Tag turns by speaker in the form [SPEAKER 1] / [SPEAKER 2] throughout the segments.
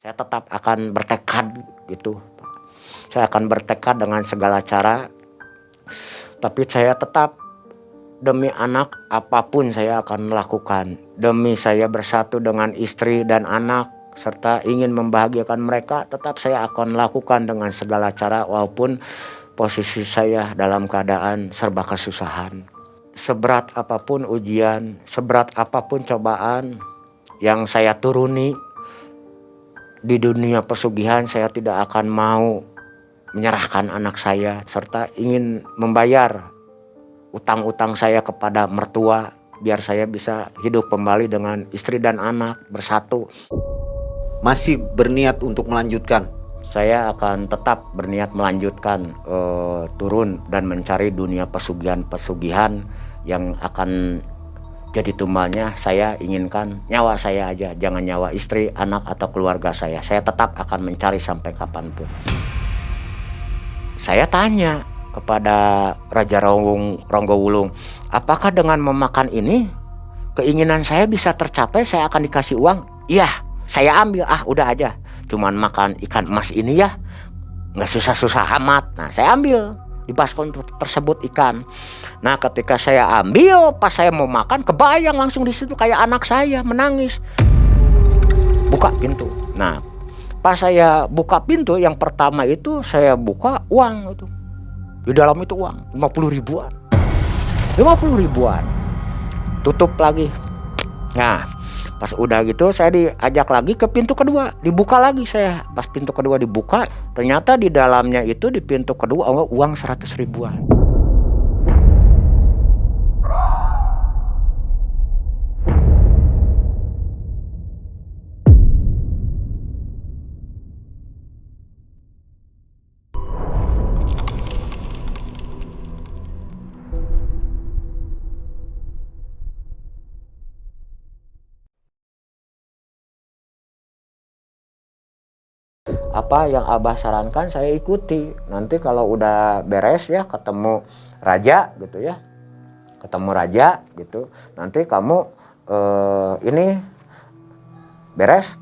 [SPEAKER 1] Saya tetap akan bertekad gitu. Saya akan bertekad dengan segala cara, tapi saya tetap demi anak apapun saya akan melakukan. Demi saya bersatu dengan istri dan anak serta ingin membahagiakan mereka, tetap saya akan lakukan dengan segala cara walaupun posisi saya dalam keadaan serba kesusahan. Seberat apapun ujian, seberat apapun cobaan yang saya turuni di dunia pesugihan, saya tidak akan mau menyerahkan anak saya serta ingin membayar utang-utang saya kepada mertua biar saya bisa hidup kembali dengan istri dan anak bersatu.
[SPEAKER 2] Masih berniat untuk melanjutkan?
[SPEAKER 1] Saya akan tetap berniat melanjutkan turun dan mencari dunia pesugihan-pesugihan yang akan jadi tumbalnya. Saya inginkan nyawa saya aja, jangan nyawa istri, anak, atau keluarga saya. Saya tetap akan mencari sampai kapanpun. Saya tanya kepada Raja Ronggowulung, apakah dengan memakan ini keinginan saya bisa tercapai? Saya akan dikasih uang. Iya, saya ambil. Udah aja, cuman makan ikan emas ini ya, nggak susah-susah amat. Nah, saya ambil di baskom tersebut ikan. Nah, ketika saya ambil, pas saya mau makan, kebayang langsung di situ kayak anak saya menangis. Buka pintu. Nah, pas saya buka pintu, yang pertama itu saya buka uang itu. Di dalam itu uang 50 ribuan. 50 ribuan. Tutup lagi. Nah, pas udah gitu saya diajak lagi ke pintu kedua. Dibuka lagi saya. Pas pintu kedua dibuka, ternyata di dalamnya itu di pintu kedua uang 100 ribuan. Apa yang Abah sarankan saya ikuti. Nanti kalau udah beres ya, ketemu raja gitu ya, ketemu raja gitu, nanti kamu ini beres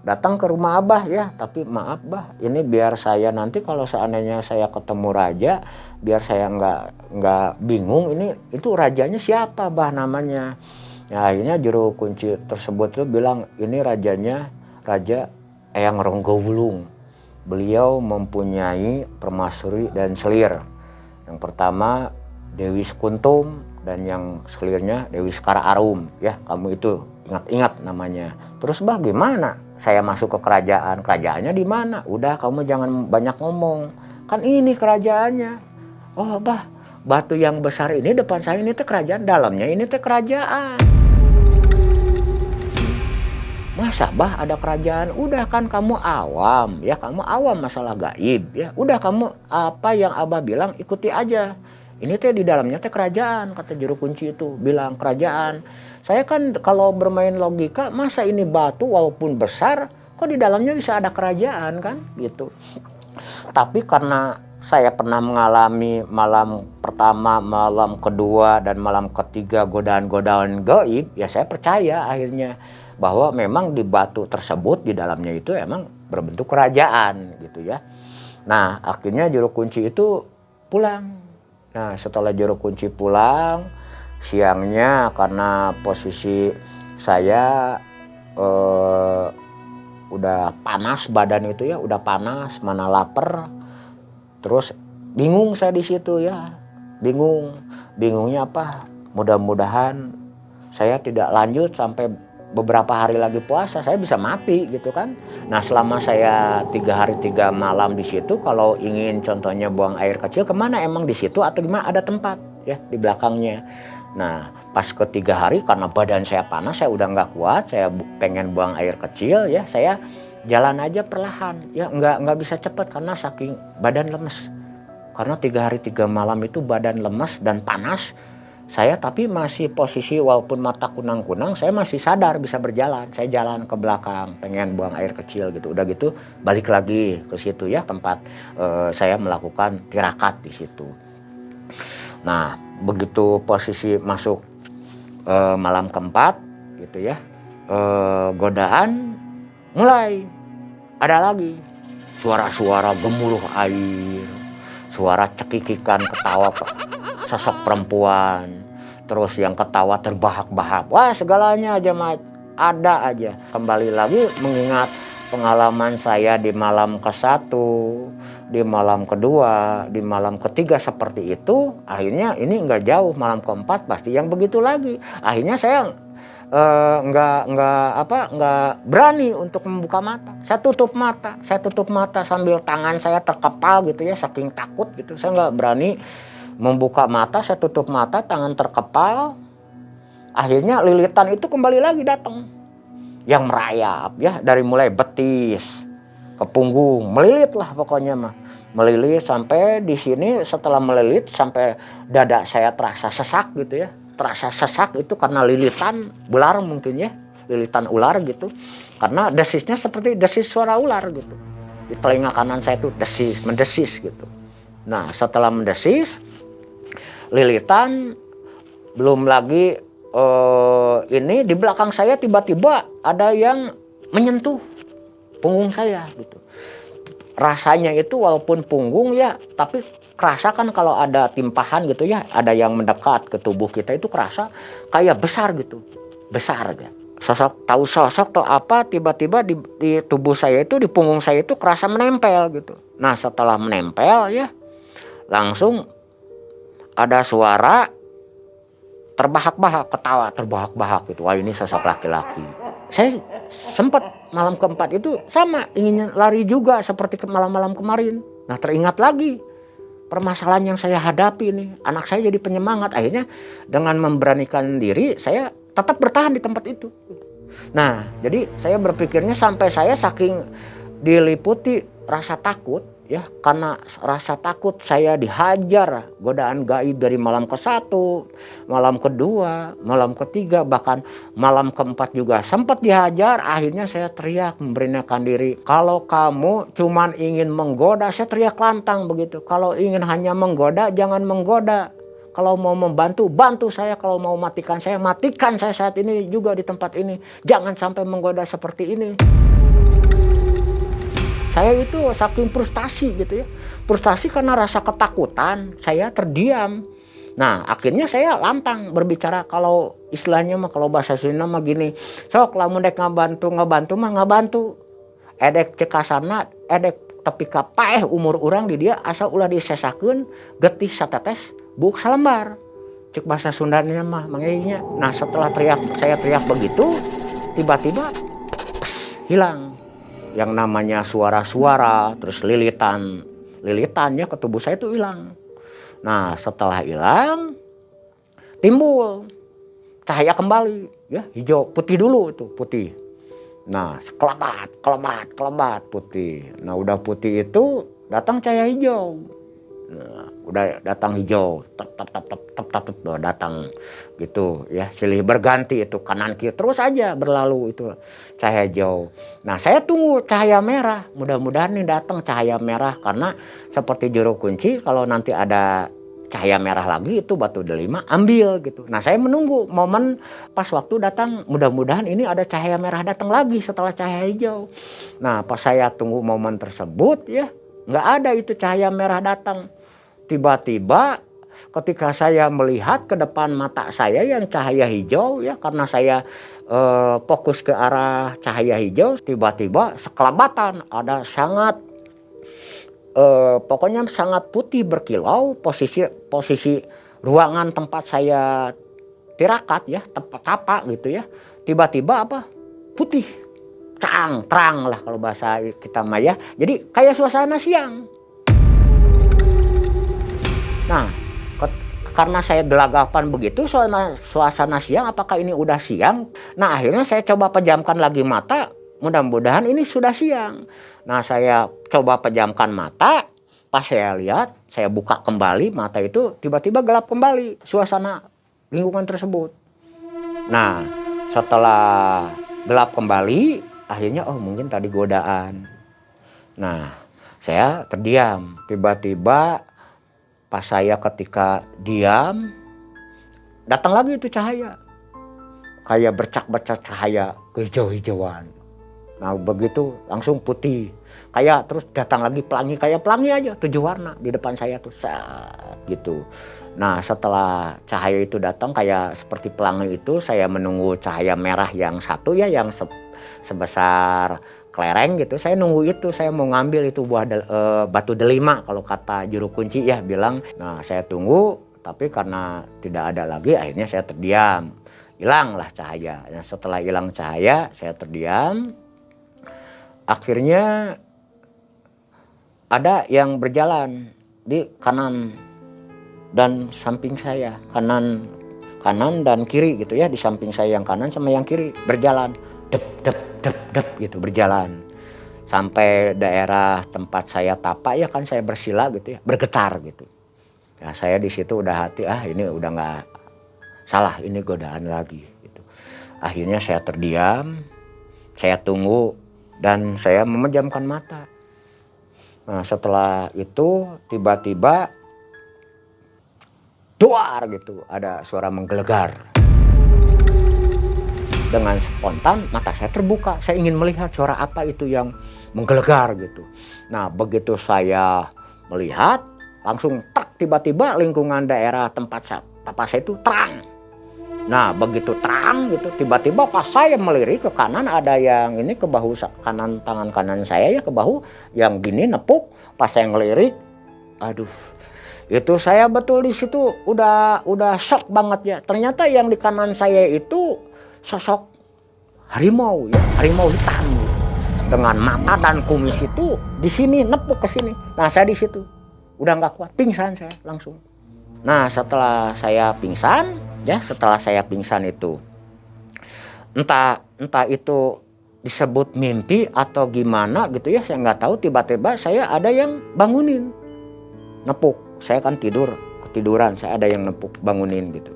[SPEAKER 1] datang ke rumah Abah ya. Tapi maaf Bah, ini biar saya nanti kalau seandainya saya ketemu raja, biar saya nggak bingung ini itu rajanya siapa Bah namanya. Nah, akhirnya juru kunci tersebut tuh bilang ini rajanya Raja Eyang Ronggowulung. Beliau mempunyai permaisuri dan selir. Yang pertama Dewi Sekuntum dan yang selirnya Dewi Sekar Arum ya, kamu itu ingat-ingat namanya. Terus Bah gimana? Saya masuk ke kerajaan. Kerajaannya di mana? Udah kamu jangan banyak ngomong. Kan ini kerajaannya. Oh Bah, batu yang besar ini depan saya ini teh kerajaan, dalamnya ini teh kerajaan. Masa Bah ada kerajaan? Udah kan kamu awam ya, kamu awam masalah gaib ya. Udah kamu apa yang Abah bilang ikuti aja. Ini teh di dalamnya teh kerajaan, kata juru kunci itu bilang kerajaan. Saya kan kalau bermain logika, masa ini batu walaupun besar kok di dalamnya bisa ada kerajaan kan gitu. Tapi karena saya pernah mengalami malam pertama, malam kedua, dan malam ketiga godaan-godaan gaib, ya saya percaya akhirnya bahwa memang di batu tersebut di dalamnya itu emang berbentuk kerajaan gitu ya. Nah, akhirnya juru kunci itu pulang. Nah, setelah juru kunci pulang, siangnya karena posisi saya udah panas badan itu ya, udah panas, mana lapar. Terus bingung saya di situ ya. Bingungnya apa? Mudah-mudahan saya tidak lanjut sampai beberapa hari lagi puasa, saya bisa mati gitu kan. Nah, selama saya 3 hari 3 malam di situ, kalau ingin contohnya buang air kecil kemana, emang di situ atau gimana, ada tempat ya di belakangnya. Nah, pas ke 3 hari karena badan saya panas, saya udah nggak kuat, saya pengen buang air kecil ya, saya jalan aja perlahan ya, nggak bisa cepat karena saking badan lemes. Karena 3 hari 3 malam itu badan lemes dan panas. Saya tapi masih posisi walaupun mata kunang-kunang, saya masih sadar bisa berjalan. Saya jalan ke belakang, pengen buang air kecil gitu. Udah gitu balik lagi ke situ ya, tempat saya melakukan tirakat di situ. Nah, begitu posisi masuk malam keempat gitu ya, godaan mulai. ada lagi suara-suara gemuruh air, suara cekikikan ketawa sosok perempuan, terus yang ketawa terbahak-bahak. Wah, segalanya aja ada aja. Kembali lagi mengingat pengalaman saya di malam ke-1, di malam kedua, di malam ketiga seperti itu. Akhirnya ini nggak jauh, malam ke-4 pasti yang begitu lagi. Akhirnya saya nggak berani untuk membuka mata. Saya tutup mata sambil tangan saya terkepal gitu ya, saking takut gitu. Saya nggak berani membuka mata, saya tutup mata, tangan terkepal. Akhirnya lilitan itu kembali lagi datang, yang merayap ya, dari mulai betis ke punggung, melilit lah pokoknya mah, melilit sampai di sini. Setelah melilit sampai dada saya terasa sesak gitu ya. Terasa sesak itu karena lilitan ular mungkin ya, lilitan ular gitu. Karena desisnya seperti desis suara ular gitu. Di telinga kanan saya itu mendesis gitu. Nah, setelah mendesis, lilitan, belum lagi ini di belakang saya tiba-tiba ada yang menyentuh punggung saya gitu. Rasanya itu walaupun punggung ya, tapi kerasa kan kalau ada timpahan gitu ya, ada yang mendekat ke tubuh kita itu kerasa kayak besar gitu, besar ya. Sosok atau apa, tiba-tiba di tubuh saya itu, di punggung saya itu kerasa menempel gitu. Nah, setelah menempel ya, langsung ada suara terbahak-bahak, ketawa terbahak-bahak gitu. Wah, ini sosok laki-laki. Saya sempat malam ke-4 itu sama, ingin lari juga seperti malam-malam kemarin. Nah, teringat lagi permasalahan yang saya hadapi nih. Anak saya jadi penyemangat. Akhirnya dengan memberanikan diri, saya tetap bertahan di tempat itu. Nah, jadi saya berpikirnya sampai saya saking diliputi rasa takut ya, karena rasa takut saya dihajar godaan gaib dari malam ke-1, malam kedua, malam ketiga, bahkan malam ke-4 juga sempat dihajar. Akhirnya saya teriak memberanikan diri. Kalau kamu cuman ingin menggoda, saya teriak lantang begitu. Kalau ingin hanya menggoda, jangan menggoda. Kalau mau membantu, bantu saya. Kalau mau matikan saya, matikan saya saat ini juga di tempat ini. Jangan sampai menggoda seperti ini. Saya itu saking frustasi gitu ya. Frustasi karena rasa ketakutan, saya terdiam. Nah, akhirnya saya lantang berbicara. Kalau istilahnya mah, kalau bahasa Sunda mah gini, sok lamun dek ngabantu mah ngabantu. Edek cekasana, edek tapi ka paeh umur urang di dia asa ulah disesakeun getih satetes buk salembar. Cek bahasa Sundanya mah mangeinya. Nah, setelah saya teriak begitu, tiba-tiba hilang yang namanya suara-suara, terus lilitannya ke tubuh saya itu hilang. Nah, setelah hilang, timbul cahaya kembali, ya hijau, putih dulu itu putih. Nah, kelebat putih. Nah, udah putih itu datang cahaya hijau. Nah, udah datang hijau, tep datang gitu ya, silih berganti itu kanan kiri terus aja berlalu itu cahaya hijau. Nah, saya tunggu cahaya merah, mudah-mudahan nih datang cahaya merah, karena seperti juru kunci kalau nanti ada cahaya merah lagi itu batu delima ambil gitu. Nah, saya menunggu momen pas waktu datang, mudah-mudahan ini ada cahaya merah datang lagi setelah cahaya hijau. Nah, pas saya tunggu momen tersebut ya, nggak ada itu cahaya merah datang. Tiba-tiba ketika saya melihat ke depan mata saya yang cahaya hijau ya, karena saya fokus ke arah cahaya hijau, tiba-tiba sekelabatan ada sangat pokoknya sangat putih berkilau, posisi ruangan tempat saya tirakat ya, tempat tapak gitu ya, tiba-tiba apa putih terang lah kalau bahasa kita maya, jadi kayak suasana siang. Nah, karena saya gelagapan begitu suasana siang, apakah ini udah siang? Nah, akhirnya saya coba pejamkan lagi mata, mudah-mudahan ini sudah siang. Nah, saya coba pejamkan mata, pas saya lihat, saya buka kembali mata itu, tiba-tiba gelap kembali suasana lingkungan tersebut. Nah, setelah gelap kembali, akhirnya oh mungkin tadi godaan. Nah, saya terdiam, tiba-tiba pas saya ketika diam, datang lagi itu cahaya. Kayak bercak-bercak cahaya kehijau-hijauan. Nah begitu langsung putih. Kayak terus datang lagi pelangi, kayak pelangi aja 7 warna di depan saya tuh saat gitu. Nah setelah cahaya itu datang kayak seperti pelangi itu, saya menunggu cahaya merah yang satu ya, yang sebesar kelereng gitu. Saya nunggu itu, saya mau ngambil itu batu delima kalau kata juru kunci ya bilang. Nah saya tunggu, tapi karena tidak ada lagi akhirnya saya terdiam. Hilanglah cahaya. Nah, setelah hilang cahaya saya terdiam. Akhirnya ada yang berjalan di kanan dan samping saya, kanan dan kiri gitu ya, di samping saya yang kanan sama yang kiri berjalan dep dep dep dep gitu, berjalan sampai daerah tempat saya tapak ya kan, saya bersila gitu ya, bergetar gitu. Nah, saya di situ udah hati, ini udah nggak salah, ini godaan lagi gitu. Akhirnya saya terdiam, saya tunggu dan saya memejamkan mata. Nah setelah itu tiba-tiba duar gitu, ada suara menggelegar. Dengan spontan mata saya terbuka, saya ingin melihat suara apa itu yang menggelegar gitu. Nah begitu saya melihat, langsung tiba-tiba lingkungan daerah tempat saya itu terang. Nah begitu terang gitu, tiba-tiba pas saya melirik ke kanan, ada yang ini ke bahu kanan, tangan kanan saya ya ke bahu yang gini nepuk. Pas saya ngelirik, aduh, itu saya betul di situ udah shock banget ya. Ternyata yang di kanan saya itu sosok harimau ya, harimau hitam gitu. Dengan mata dan kumis itu di sini nepuk ke sini. Nah saya di situ udah nggak kuat, pingsan saya langsung. Nah setelah saya pingsan itu entah itu disebut mimpi atau gimana gitu ya, saya nggak tahu. Tiba-tiba saya ada yang bangunin, nepuk. Saya kan ketiduran, saya ada yang nepuk, bangunin gitu.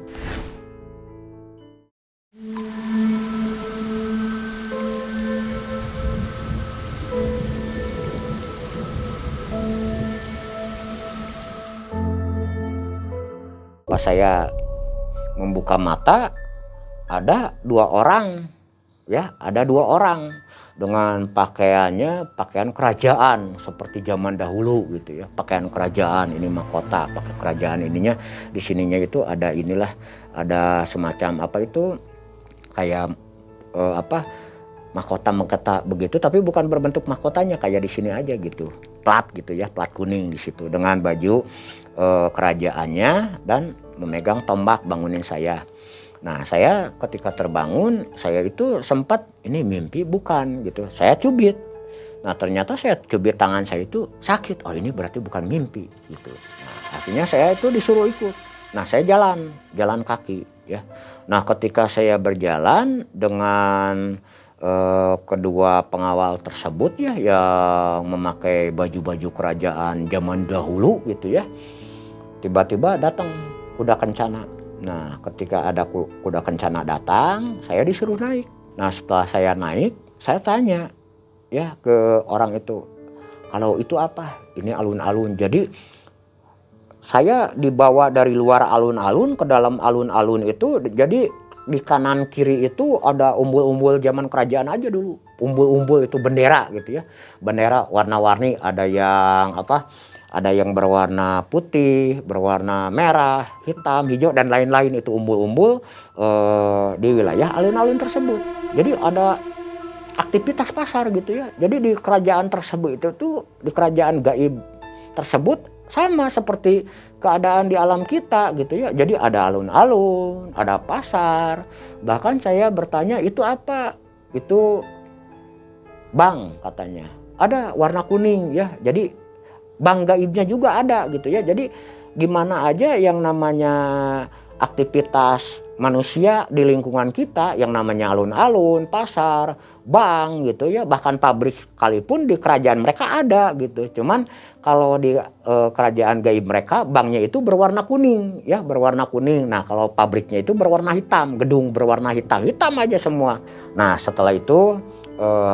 [SPEAKER 1] Pas saya membuka mata, ada 2 orang ya, ada 2 orang dengan pakaian kerajaan seperti zaman dahulu gitu ya, pakaian kerajaan, ini mahkota pakai kerajaan ininya. Di sininya itu ada inilah, ada semacam apa itu kayak mahkota begitu, tapi bukan berbentuk mahkotanya kayak di sini aja gitu, plat gitu ya, plat kuning di situ dengan baju kerajaannya dan memegang tombak bangunin saya. Nah saya ketika terbangun, saya itu sempat ini mimpi bukan gitu, saya cubit. Nah ternyata saya cubit tangan saya itu sakit, oh ini berarti bukan mimpi gitu. Nah akhirnya saya itu disuruh ikut. Nah saya jalan kaki ya. Nah ketika saya berjalan dengan kedua pengawal tersebut ya, yang memakai baju-baju kerajaan zaman dahulu gitu ya, tiba-tiba datang kuda kencana. Nah ketika ada kuda kencana datang, saya disuruh naik. Nah setelah saya naik, saya tanya ya ke orang itu, kalau itu apa? Ini alun-alun. Jadi saya dibawa dari luar alun-alun ke dalam alun-alun itu. Jadi di kanan kiri itu ada umbul-umbul zaman kerajaan aja dulu. Umbul-umbul itu bendera gitu ya. Bendera warna-warni, ada yang ada yang berwarna putih, berwarna merah, hitam, hijau dan lain-lain. Itu umbul-umbul di wilayah alun-alun tersebut. Jadi ada aktivitas pasar gitu ya. Jadi di kerajaan tersebut itu tuh, di kerajaan gaib tersebut sama seperti keadaan di alam kita gitu ya. Jadi ada alun-alun, ada pasar. Bahkan saya bertanya, itu apa? Itu bank katanya. Ada warna kuning ya. Jadi bank gaibnya juga ada gitu ya. Jadi gimana aja yang namanya aktivitas manusia di lingkungan kita, yang namanya alun-alun, pasar, bank gitu ya, bahkan pabrik sekalipun di kerajaan mereka ada gitu. Cuman kalau di kerajaan gaib mereka, banknya itu berwarna kuning ya, berwarna kuning. Nah kalau pabriknya itu berwarna hitam, gedung berwarna hitam aja semua. Nah setelah itu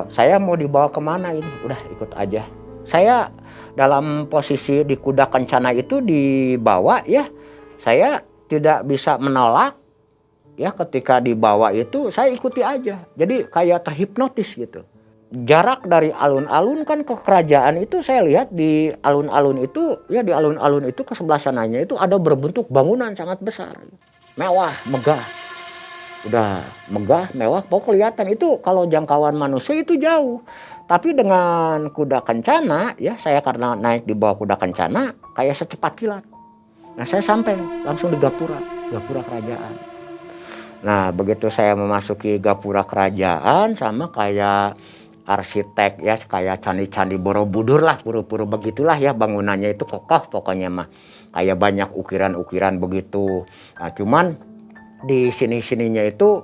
[SPEAKER 1] saya mau dibawa kemana ini, udah ikut aja. Saya dalam posisi di kuda kencana itu dibawa ya, saya tidak bisa menolak ya. Ketika dibawa itu saya ikuti aja, jadi kayak terhipnotis gitu, jarak dari alun-alun kan ke kerajaan itu saya lihat di alun-alun itu ya, di alun-alun itu ke sebelah sananya itu ada berbentuk bangunan sangat besar, mewah, megah. Udah megah, mewah, pokok kelihatan itu kalau jangkauan manusia itu jauh. Tapi dengan kuda kencana ya, saya karena naik di bawah kuda kencana kayak secepat kilat. Nah saya sampai langsung di gapura kerajaan. Nah begitu saya memasuki gapura kerajaan, sama kayak arsitek ya, kayak candi-candi Borobudur lah, pura-pura begitulah ya, bangunannya itu kokoh pokoknya mah. Kayak banyak ukiran-ukiran begitu. Nah cuman di sini-sininya itu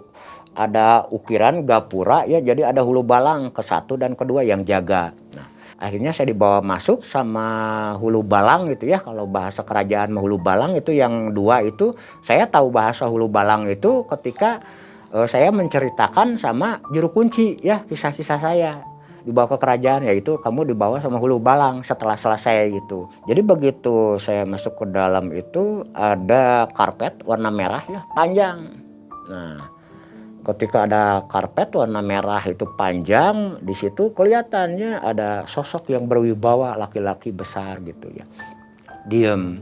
[SPEAKER 1] ada ukiran gapura ya, jadi ada hulu balang ke satu dan kedua yang jaga. Nah, akhirnya saya dibawa masuk sama hulu balang gitu ya, kalau bahasa kerajaan hulu balang itu yang dua itu. Saya tahu bahasa hulu balang itu ketika saya menceritakan sama juru kunci ya, kisah-kisah saya dibawa ke kerajaan, yaitu kamu dibawa sama hulu balang setelah selesai gitu. Jadi begitu saya masuk ke dalam itu ada karpet warna merah ya, panjang. Nah, ketika ada karpet warna merah itu panjang, di situ kelihatannya ada sosok yang berwibawa, laki-laki besar gitu ya. Diem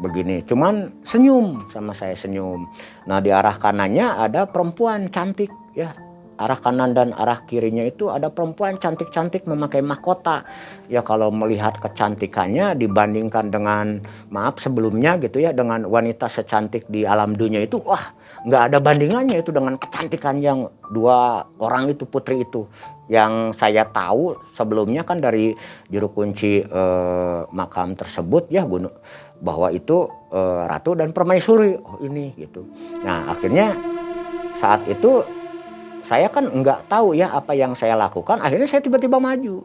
[SPEAKER 1] begini, cuman senyum sama saya, senyum. Nah, di arah kanannya ada perempuan cantik ya. Arah kanan dan arah kirinya itu ada perempuan cantik-cantik memakai mahkota. Ya kalau melihat kecantikannya dibandingkan dengan, maaf sebelumnya gitu ya, dengan wanita secantik di alam dunia itu, wah nggak ada bandingannya itu dengan kecantikan yang dua orang itu, putri itu. Yang saya tahu sebelumnya kan dari juru kunci makam tersebut ya, bahwa itu ratu dan permaisuri. Oh ini gitu. Nah akhirnya saat itu saya kan nggak tahu ya apa yang saya lakukan, akhirnya saya tiba-tiba maju.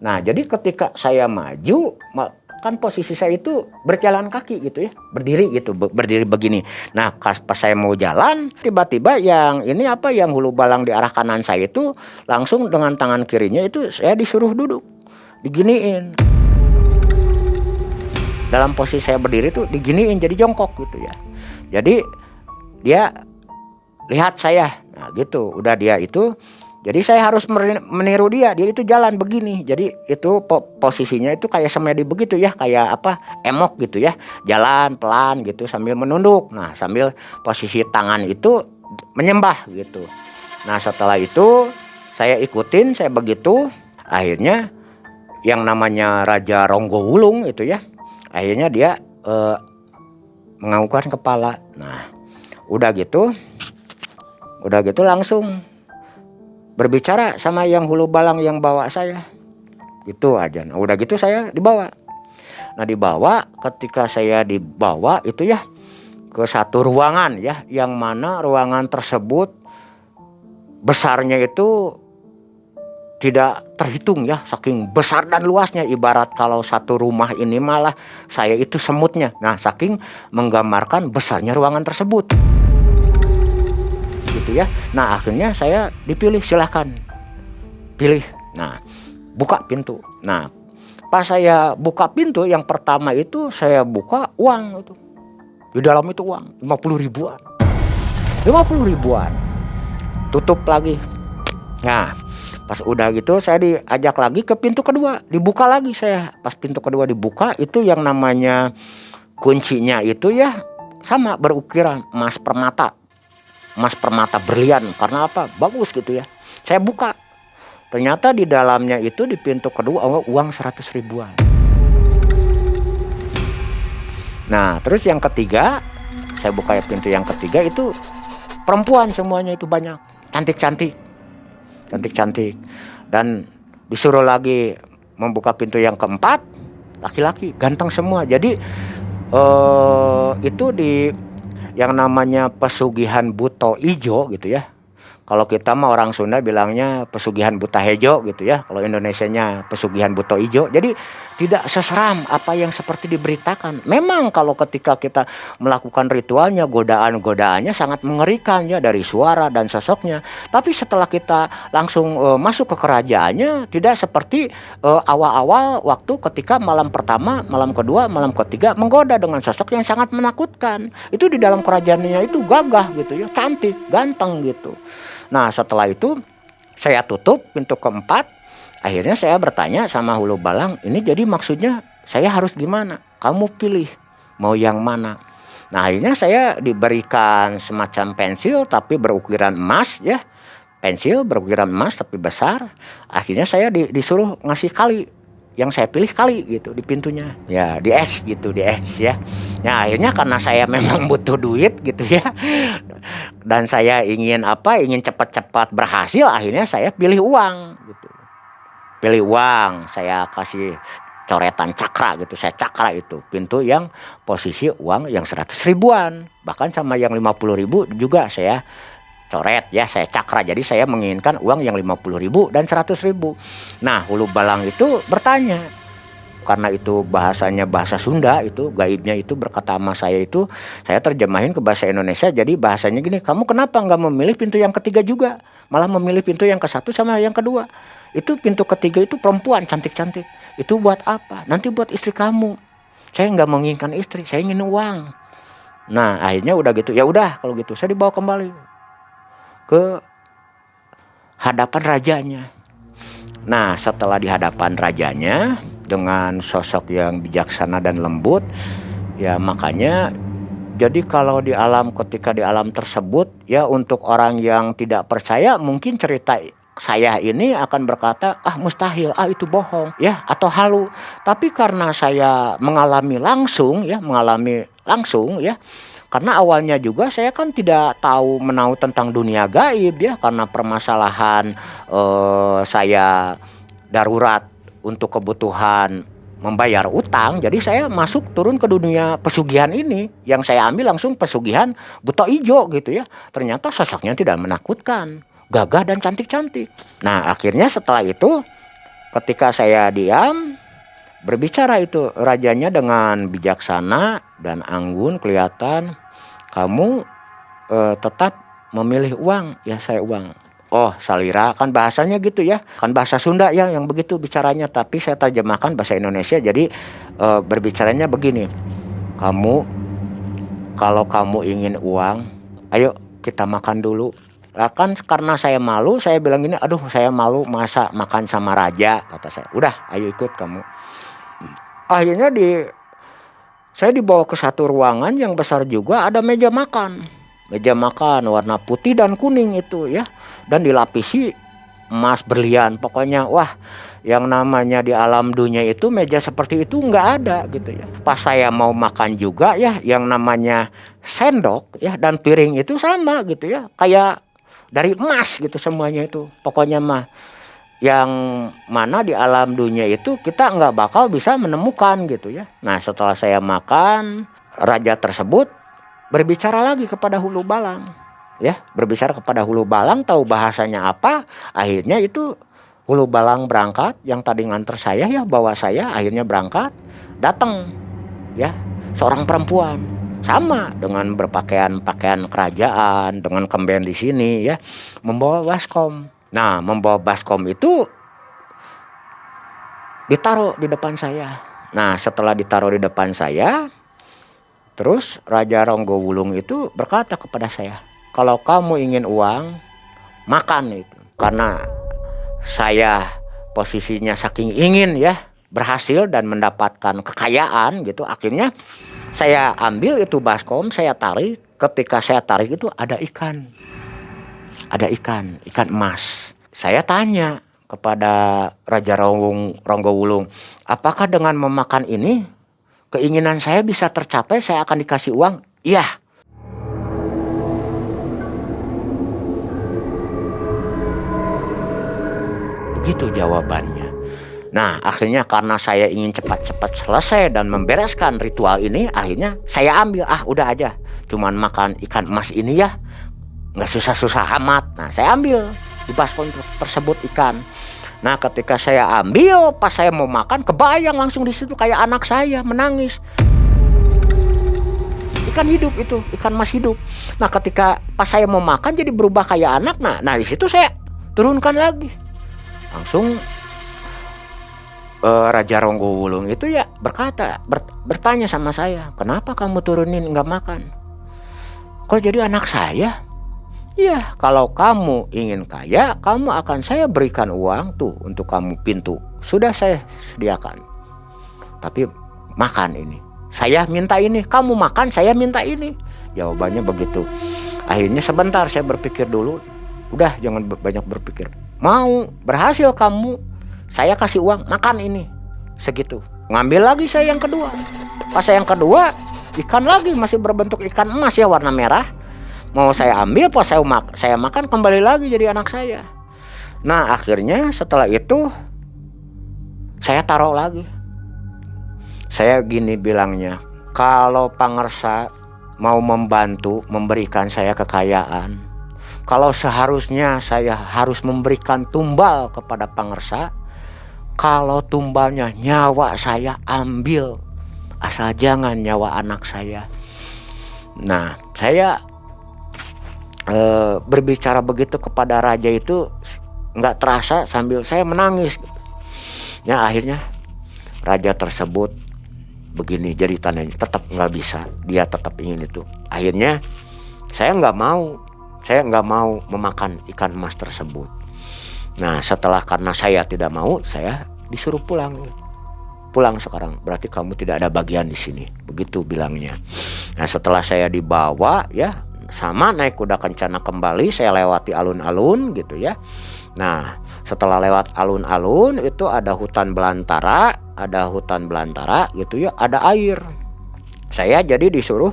[SPEAKER 1] Nah jadi ketika saya maju, kan posisi saya itu berjalan kaki gitu ya, berdiri gitu, berdiri begini. Nah pas saya mau jalan, tiba-tiba yang ini apa, yang hulu balang di arah kanan saya itu langsung dengan tangan kirinya itu saya disuruh duduk, diginiin. Dalam posisi saya berdiri tuh diginiin, jadi jongkok gitu ya. Jadi dia lihat saya, nah gitu, udah dia itu, jadi saya harus meniru dia itu jalan begini. Jadi itu posisinya itu kayak semedi begitu ya, kayak apa, emok gitu ya, jalan pelan gitu sambil menunduk. Nah sambil posisi tangan itu menyembah gitu. Nah setelah itu saya ikutin, saya begitu. Akhirnya yang namanya Raja Ronggowulung itu ya, akhirnya dia menganggukkan kepala. Nah udah gitu langsung berbicara sama yang hulu balang yang bawa saya. Itu aja. Nah, udah gitu saya dibawa. Nah dibawa, ketika saya dibawa itu ya ke satu ruangan ya, yang mana ruangan tersebut besarnya itu tidak terhitung ya, saking besar dan luasnya. Ibarat kalau satu rumah ini malah saya itu semutnya. Nah saking menggambarkan besarnya ruangan tersebut gitu ya. Nah akhirnya saya dipilih, silahkan pilih. Nah buka pintu. Nah pas saya buka pintu yang pertama itu saya buka uang itu. Di dalam itu uang 50 ribuan. 50 ribuan. Tutup lagi. Nah pas udah gitu saya diajak lagi ke pintu kedua. Dibuka lagi saya. Pas pintu kedua dibuka itu yang namanya kuncinya itu ya sama, berukiran emas permata. Emas permata berlian, karena apa? Bagus gitu ya. Saya buka, ternyata di dalamnya itu di pintu kedua uang 100 ribuan. Nah terus yang ketiga, saya buka pintu yang ketiga itu perempuan semuanya, itu banyak, cantik-cantik, dan disuruh lagi membuka pintu yang keempat, laki-laki ganteng semua. Jadi itu di yang namanya pesugihan buto ijo gitu ya. Kalau kita mah orang Sunda bilangnya pesugihan buta hejo gitu ya. Kalau Indonesianya pesugihan buto ijo. Jadi tidak seseram apa yang seperti diberitakan. Memang kalau ketika kita melakukan ritualnya, godaan-godaannya sangat mengerikan ya, dari suara dan sosoknya. Tapi setelah kita langsung masuk ke kerajaannya, tidak seperti awal-awal waktu ketika malam pertama, malam kedua, malam ketiga menggoda dengan sosok yang sangat menakutkan. Itu di dalam kerajaannya itu gagah gitu ya, cantik, ganteng gitu. Nah setelah itu Saya tutup pintu keempat. Akhirnya saya bertanya sama Hulu Balang, ini jadi maksudnya saya harus gimana? Kamu pilih mau yang mana? Nah akhirnya saya diberikan semacam pensil tapi berukuran emas ya. Pensil berukuran emas tapi besar. Akhirnya saya disuruh ngasih kali. Yang saya pilih kali gitu di pintunya. Ya di X gitu, di X ya. Nah akhirnya karena saya memang butuh duit gitu ya. Dan saya ingin ingin cepat-cepat berhasil. Akhirnya saya pilih uang gitu. Pilih uang, saya kasih coretan cakra gitu. Saya cakra itu pintu yang posisi uang yang 100 ribuan. Bahkan sama yang 50 ribu juga saya coret ya, saya cakra. Jadi saya menginginkan uang yang 50 ribu dan 100 ribu. Nah Hulu Balang itu bertanya, karena itu bahasanya bahasa Sunda, itu gaibnya itu berkata sama saya itu, saya terjemahin ke bahasa Indonesia. Jadi bahasanya gini, kamu kenapa nggak memilih pintu yang ketiga juga, malah memilih pintu yang ke-1 sama yang kedua? Itu pintu ketiga itu perempuan cantik-cantik. Itu buat apa? Nanti buat istri kamu. Saya nggak menginginkan istri, saya ingin uang. Nah akhirnya udah gitu, ya udah kalau gitu saya dibawa kembali ke hadapan rajanya. Nah setelah di hadapan rajanya dengan sosok yang bijaksana dan lembut, ya makanya jadi kalau di alam, ketika di alam tersebut ya, untuk orang yang tidak percaya mungkin cerita saya ini akan berkata mustahil, itu bohong ya atau halu. Tapi karena saya mengalami langsung ya, karena awalnya juga saya kan tidak menahu tentang dunia gaib ya, karena permasalahan saya darurat untuk kebutuhan membayar utang. Jadi saya turun ke dunia pesugihan ini. Yang saya ambil langsung pesugihan buto ijo gitu ya. Ternyata sosoknya tidak menakutkan, gagah dan cantik-cantik. Nah akhirnya setelah itu ketika saya diam, berbicara itu rajanya dengan bijaksana dan anggun, kelihatan kamu tetap memilih uang ya. Saya uang. Oh salira, kan bahasanya gitu ya, kan bahasa Sunda ya yang begitu bicaranya, tapi saya terjemahkan bahasa Indonesia. Jadi berbicaranya begini, kamu kalau kamu ingin uang, ayo kita makan dulu. Lah kan karena saya malu, saya bilang gini, aduh saya malu masa makan sama raja, kata saya. Udah ayo ikut kamu. Akhirnya saya dibawa ke satu ruangan yang besar juga, ada meja makan. Meja makan warna putih dan kuning itu ya. Dan dilapisi emas berlian. Pokoknya wah, yang namanya di alam dunia itu meja seperti itu nggak ada gitu ya. Pas saya mau makan juga ya, yang namanya sendok ya dan piring itu sama gitu ya. Kayak dari emas gitu semuanya itu. Pokoknya mah yang mana di alam dunia itu kita nggak bakal bisa menemukan gitu ya. Nah setelah saya makan, raja tersebut berbicara lagi kepada Hulu Balang ya, berbicara kepada Hulu Balang, tahu bahasanya apa. Akhirnya itu Hulu Balang berangkat, yang tadi nganter saya ya, bawa saya, akhirnya berangkat, datang ya seorang perempuan sama dengan berpakaian kerajaan dengan kemben di sini ya, membawa baskom. Nah membawa baskom itu ditaruh di depan saya. Nah setelah ditaruh di depan saya, terus Raja Ronggowulung itu berkata kepada saya, kalau kamu ingin uang, makan itu. Karena saya posisinya saking ingin ya berhasil dan mendapatkan kekayaan gitu, akhirnya saya ambil itu baskom, saya tarik. Ketika saya tarik itu ada ikan emas. Saya tanya kepada Raja Ronggowulung, apakah dengan memakan ini keinginan saya bisa tercapai, saya akan dikasih uang? Iya. Begitu jawabannya. Nah akhirnya karena saya ingin cepat-cepat selesai dan membereskan ritual ini, akhirnya saya ambil, udah aja cuman makan ikan emas ini ya, nggak susah-susah amat. Nah saya ambil di baskom tersebut ikan. Nah ketika saya ambil, pas saya mau makan, kebayang langsung di situ kayak anak saya menangis. Ikan hidup itu, ikan emas hidup. Nah ketika pas saya mau makan jadi berubah kayak anak. Nah di situ saya turunkan lagi. Langsung Raja Ronggowulung itu ya bertanya sama saya, kenapa kamu turunin nggak makan? Kok jadi anak saya? Ya, kalau kamu ingin kaya, kamu akan saya berikan uang tuh untuk kamu pintu. Sudah saya sediakan. Tapi makan ini. Saya minta ini, kamu makan, saya minta ini. Jawabannya begitu. Akhirnya sebentar saya berpikir dulu. Udah jangan banyak berpikir. Mau berhasil kamu, saya kasih uang, makan ini. Segitu. Ngambil lagi saya yang kedua. Pas saya yang kedua, ikan lagi masih berbentuk ikan emas ya, warna merah. Mau saya ambil, pas saya makan, kembali lagi jadi anak saya. Nah akhirnya setelah itu saya taruh lagi. Saya gini bilangnya, kalau pangersa mau membantu memberikan saya kekayaan, kalau seharusnya saya harus memberikan tumbal kepada pangersa, kalau tumbalnya nyawa saya ambil, asal jangan nyawa anak saya. Nah saya berbicara begitu kepada raja itu nggak terasa sambil saya menangis. Ya akhirnya raja tersebut begini, jadi tandanya tetap nggak bisa, dia tetap ingin itu. Akhirnya saya nggak mau memakan ikan emas tersebut. Nah setelah, karena saya tidak mau, saya disuruh pulang sekarang, berarti kamu tidak ada bagian di sini, begitu bilangnya. Nah setelah saya dibawa ya, sama naik kuda kencana kembali, saya lewati alun-alun gitu ya. Nah setelah lewat alun-alun itu ada hutan belantara gitu ya, ada air. Saya jadi disuruh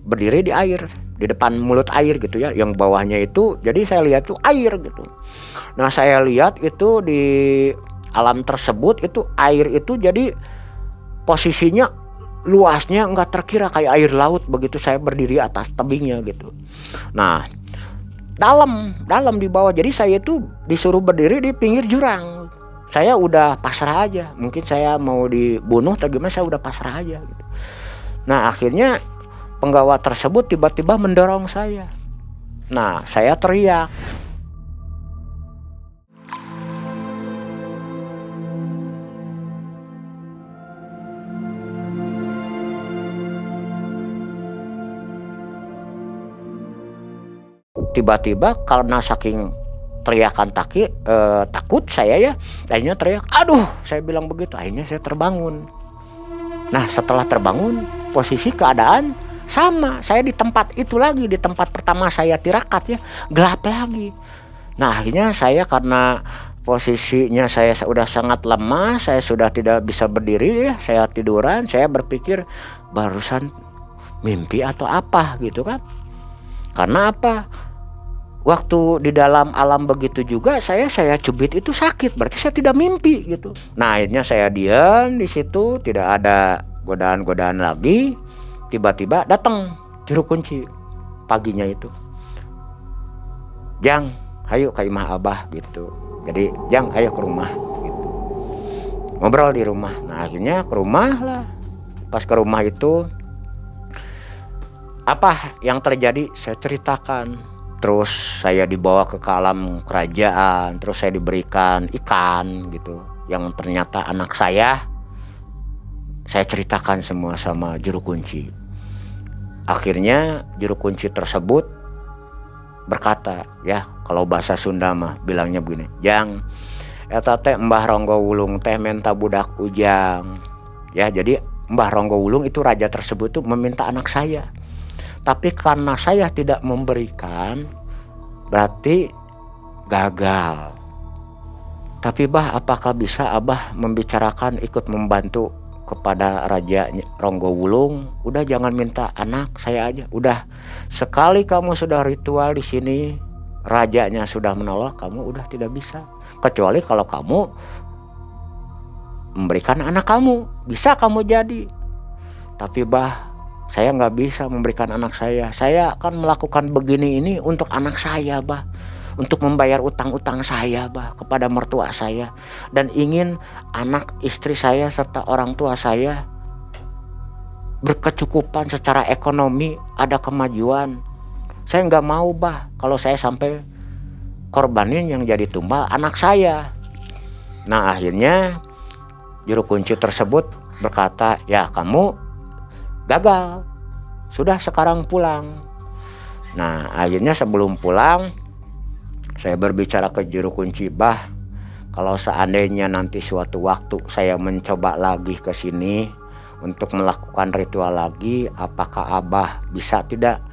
[SPEAKER 1] berdiri di air, di depan mulut air gitu ya, yang bawahnya itu, jadi saya lihat tuh air gitu. Nah saya lihat itu di alam tersebut itu air itu jadi posisinya luasnya nggak terkira, kayak air laut begitu. Saya berdiri atas tebingnya gitu. Nah dalam di bawah, jadi saya itu disuruh berdiri di pinggir jurang. Saya udah pasrah aja, mungkin saya mau dibunuh atau gimana, saya udah pasrah aja gitu. Nah akhirnya penggawa tersebut tiba-tiba mendorong saya. Nah saya teriak. Tiba-tiba karena saking teriakan takut saya ya, akhirnya teriak, aduh, saya bilang begitu. Akhirnya saya terbangun. Nah setelah terbangun, posisi keadaan sama, saya di tempat itu lagi, di tempat pertama saya tirakat ya, gelap lagi. Nah akhirnya saya, karena posisinya saya sudah sangat lemah, saya sudah tidak bisa berdiri ya, saya tiduran. Saya berpikir barusan mimpi atau apa gitu kan. Karena apa? Waktu di dalam alam begitu juga saya cubit itu sakit, berarti saya tidak mimpi gitu. Nah akhirnya saya diam di situ, tidak ada godaan-godaan lagi. Tiba-tiba datang juru kunci paginya itu, Jang, ayo ke imah abah gitu. Jadi Jang, ayo ke rumah gitu. Ngobrol di rumah. Nah akhirnya ke rumah lah. Pas ke rumah itu, apa yang terjadi saya ceritakan. Terus saya dibawa ke alam kerajaan, terus saya diberikan ikan gitu, yang ternyata anak saya ceritakan semua sama juru kunci. Akhirnya juru kunci tersebut berkata, ya kalau bahasa Sunda mah bilangnya begini, Jang, eta teh Mbah Ronggo Wulung teh menta budak ujang. Ya jadi Mbah Ronggo Wulung itu raja tersebut tuh meminta anak saya. Tapi karena saya tidak memberikan, berarti gagal. Tapi Bah, apakah bisa Abah membicarakan ikut membantu kepada Raja Ronggo Wulung? Udah jangan minta anak saya aja. Udah sekali kamu sudah ritual di sini, rajanya sudah menolak, kamu udah tidak bisa. Kecuali kalau kamu memberikan anak kamu, bisa kamu jadi. Tapi Bah, saya nggak bisa memberikan anak saya. Saya akan melakukan begini ini untuk anak saya, Bah. Untuk membayar utang-utang saya, Bah, kepada mertua saya. Dan ingin anak istri saya serta orang tua saya berkecukupan secara ekonomi, ada kemajuan. Saya nggak mau, Bah, kalau saya sampai korbanin yang jadi tumbal anak saya. Nah akhirnya juru kunci tersebut berkata, ya kamu gagal, sudah sekarang pulang. Nah akhirnya sebelum pulang saya berbicara ke juru kunci, bah kalau seandainya nanti suatu waktu saya mencoba lagi ke sini untuk melakukan ritual lagi, apakah Abah bisa tidak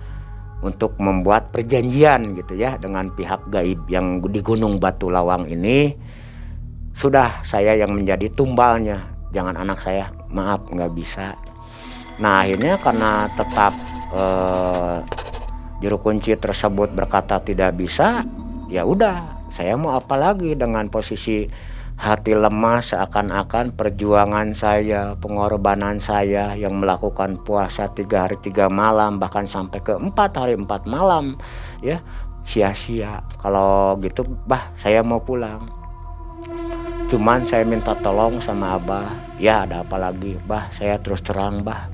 [SPEAKER 1] untuk membuat perjanjian gitu ya dengan pihak gaib yang di Gunung Batu Lawang ini, sudah saya yang menjadi tumbalnya, jangan anak saya, maaf nggak bisa. Nah akhirnya karena tetap juru kunci tersebut berkata tidak bisa, ya udah saya mau apa lagi dengan posisi hati lemah, seakan-akan perjuangan saya, pengorbanan saya yang melakukan puasa 3 hari 3 malam bahkan sampai ke 4 hari 4 malam ya sia-sia. Kalau gitu bah saya mau pulang, cuman saya minta tolong sama Abah. Ya ada apa lagi bah, saya terus terang bah,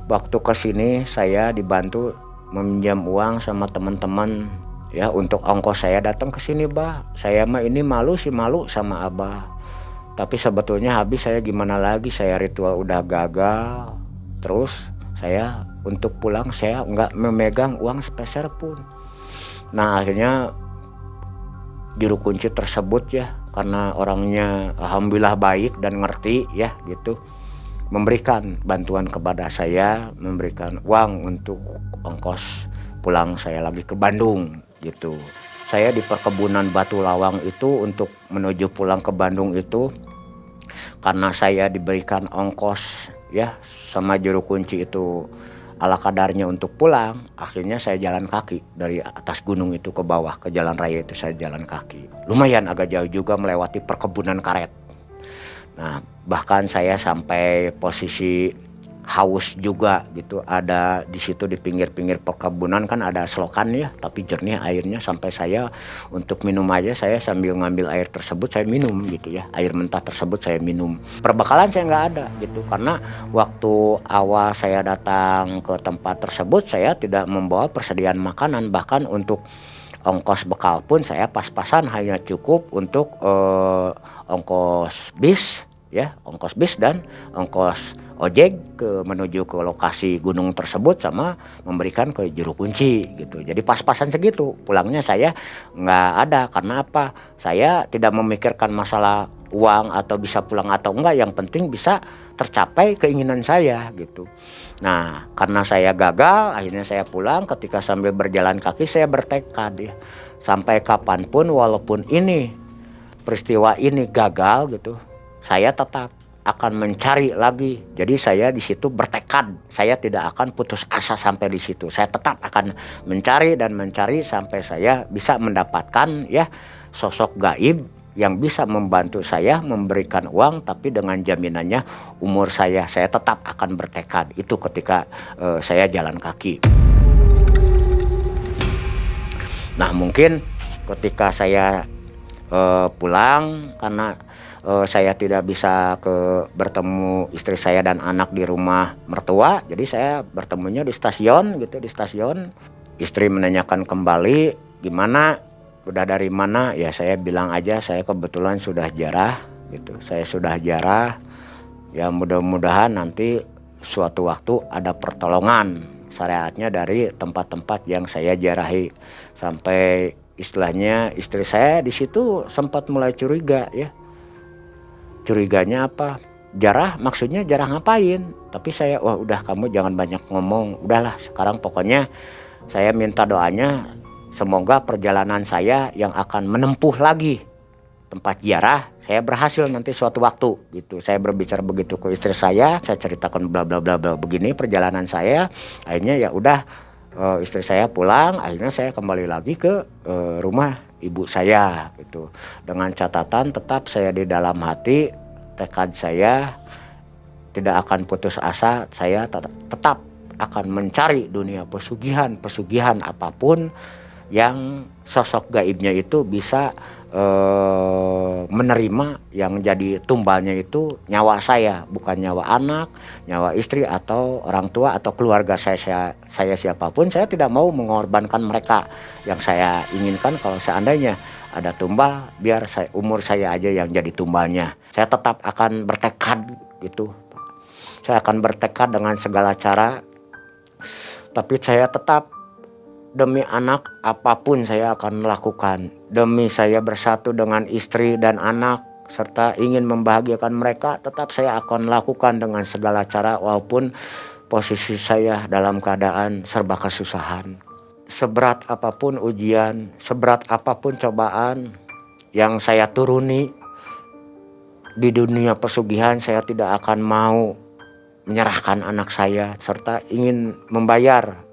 [SPEAKER 1] waktu kesini saya dibantu meminjam uang sama teman-teman ya untuk ongkos saya datang ke sini bah. Saya mah ini malu sama Abah, tapi sebetulnya habis saya gimana lagi, saya ritual udah gagal. Terus saya untuk pulang saya nggak memegang uang sepeser pun. Nah akhirnya juru kunci tersebut ya, karena orangnya alhamdulillah baik dan ngerti ya gitu, memberikan bantuan kepada saya, memberikan uang untuk ongkos pulang saya lagi ke Bandung gitu. Saya di perkebunan Batu Lawang itu untuk menuju pulang ke Bandung itu, karena saya diberikan ongkos ya sama juru kunci itu ala kadarnya untuk pulang, akhirnya saya jalan kaki dari atas gunung itu ke bawah ke jalan raya itu, saya jalan kaki. Lumayan agak jauh juga melewati perkebunan karet. Nah bahkan saya sampai posisi haus juga gitu, ada di situ di pinggir-pinggir perkebunan kan ada selokan ya, tapi jernih airnya, sampai saya untuk minum aja saya sambil ngambil air tersebut saya minum gitu ya, air mentah tersebut saya minum. Perbekalan saya nggak ada gitu, karena waktu awal saya datang ke tempat tersebut saya tidak membawa persediaan makanan, bahkan untuk ongkos bekal pun saya pas-pasan hanya cukup untuk ongkos bis ya, ongkos bis dan ongkos ojek menuju ke lokasi gunung tersebut sama memberikan ke juru kunci gitu. Jadi pas-pasan segitu, pulangnya saya nggak ada. Karena apa? Saya tidak memikirkan masalah uang atau bisa pulang atau enggak, yang penting bisa tercapai keinginan saya gitu. Nah karena saya gagal, akhirnya saya pulang. Ketika sambil berjalan kaki saya bertekad ya, sampai kapanpun walaupun ini peristiwa ini gagal gitu, saya tetap akan mencari lagi. Jadi saya di situ bertekad, saya tidak akan putus asa sampai di situ. Saya tetap akan mencari dan mencari sampai saya bisa mendapatkan ya sosok gaib yang bisa membantu saya memberikan uang, tapi dengan jaminannya umur saya tetap akan bertekad. Itu ketika saya jalan kaki. Nah mungkin ketika saya pulang, karena saya tidak bisa bertemu istri saya dan anak di rumah mertua, jadi saya bertemunya di stasiun gitu. Di stasiun istri menanyakan kembali, gimana, udah dari mana ya, saya bilang aja saya kebetulan sudah jarah gitu, saya sudah jarah ya, mudah-mudahan nanti suatu waktu ada pertolongan syariatnya dari tempat-tempat yang saya jarahi. Sampai istilahnya istri saya di situ sempat mulai curiga ya. Curiganya apa? Jarah, maksudnya jarah ngapain? Tapi saya, wah udah kamu jangan banyak ngomong. Udahlah sekarang pokoknya saya minta doanya, semoga perjalanan saya yang akan menempuh lagi tempat ziarah, saya berhasil nanti suatu waktu gitu. Saya berbicara begitu ke istri saya ceritakan bla bla bla bla begini perjalanan saya. Akhirnya ya udah, istri saya pulang, akhirnya saya kembali lagi ke rumah ibu saya gitu, dengan catatan tetap saya di dalam hati tekad saya tidak akan putus asa, saya tetap akan mencari dunia pesugihan apapun yang sosok gaibnya itu bisa menerima, yang jadi tumbalnya itu nyawa saya, bukan nyawa anak, nyawa istri atau orang tua atau keluarga saya siapapun. Saya tidak mau mengorbankan mereka. Yang saya inginkan kalau seandainya ada tumbal, biar umur saya aja yang jadi tumbalnya. Saya tetap akan bertekad gitu. Saya akan bertekad dengan segala cara, tapi saya tetap demi anak apapun saya akan lakukan. Demi saya bersatu dengan istri dan anak serta ingin membahagiakan mereka, tetap saya akan lakukan dengan segala cara walaupun posisi saya dalam keadaan serba kesusahan. Seberat apapun ujian, seberat apapun cobaan yang saya turuni di dunia pesugihan, saya tidak akan mau menyerahkan anak saya serta ingin membayar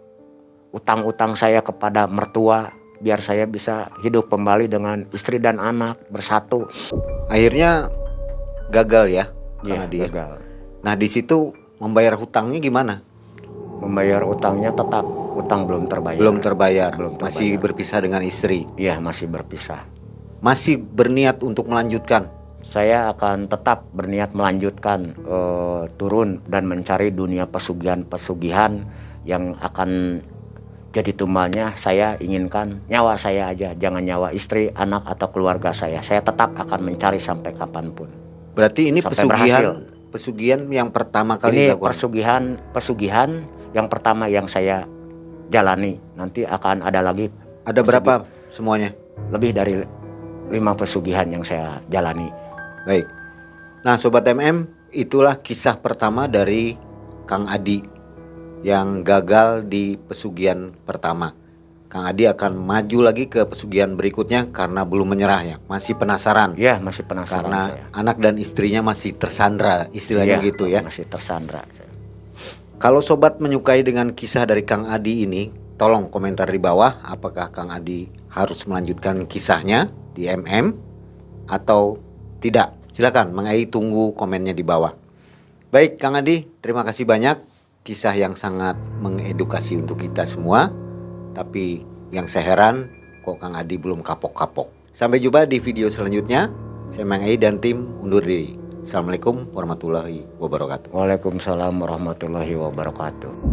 [SPEAKER 1] utang-utang saya kepada mertua biar saya bisa hidup kembali dengan istri dan anak bersatu.
[SPEAKER 2] Akhirnya gagal ya, Kang
[SPEAKER 1] Ya,
[SPEAKER 2] Adi ya?
[SPEAKER 1] gagal.
[SPEAKER 2] Nah di situ membayar hutangnya gimana?
[SPEAKER 1] Membayar utangnya tetap utang belum terbayar.
[SPEAKER 2] Belum terbayar,
[SPEAKER 1] Belum terbayar.
[SPEAKER 2] masih berpisah dengan istri.
[SPEAKER 1] Iya, masih berpisah.
[SPEAKER 2] Masih berniat untuk melanjutkan.
[SPEAKER 1] Saya akan tetap berniat melanjutkan turun dan mencari dunia pesugihan yang akan jadi tumbalnya. Saya inginkan nyawa saya aja, jangan nyawa istri, anak atau keluarga saya. Saya tetap akan mencari sampai kapanpun.
[SPEAKER 2] Berarti ini
[SPEAKER 1] Sampai berhasil.
[SPEAKER 2] pesugihan yang pertama kali
[SPEAKER 1] Ini
[SPEAKER 2] dilakukan.
[SPEAKER 1] pesugihan yang pertama yang saya jalani. Nanti akan ada lagi.
[SPEAKER 2] Ada berapa semuanya?
[SPEAKER 1] Lebih dari 5 pesugihan yang saya jalani.
[SPEAKER 2] Baik. Nah Sobat MM, itulah kisah pertama dari Kang Adi yang gagal di pesugihan pertama. Kang Adi akan maju lagi ke pesugihan berikutnya karena belum menyerah ya, masih penasaran.
[SPEAKER 1] Ya, masih penasaran
[SPEAKER 2] Karena
[SPEAKER 1] saya.
[SPEAKER 2] anak dan istrinya masih tersandra, istilahnya gitu ya.
[SPEAKER 1] Masih tersandra.
[SPEAKER 2] Kalau sobat menyukai dengan kisah dari Kang Adi ini, tolong komentar di bawah apakah Kang Adi harus melanjutkan kisahnya di MM atau tidak. Silakan Mang Ai tunggu komennya di bawah. Baik Kang Adi, terima kasih banyak. Kisah yang sangat mengedukasi untuk kita semua. Tapi yang saya heran kok Kang Adi belum kapok-kapok. Sampai jumpa di video selanjutnya. Saya Mang Ai dan tim undur diri. Assalamualaikum warahmatullahi wabarakatuh.
[SPEAKER 1] Waalaikumsalam warahmatullahi wabarakatuh.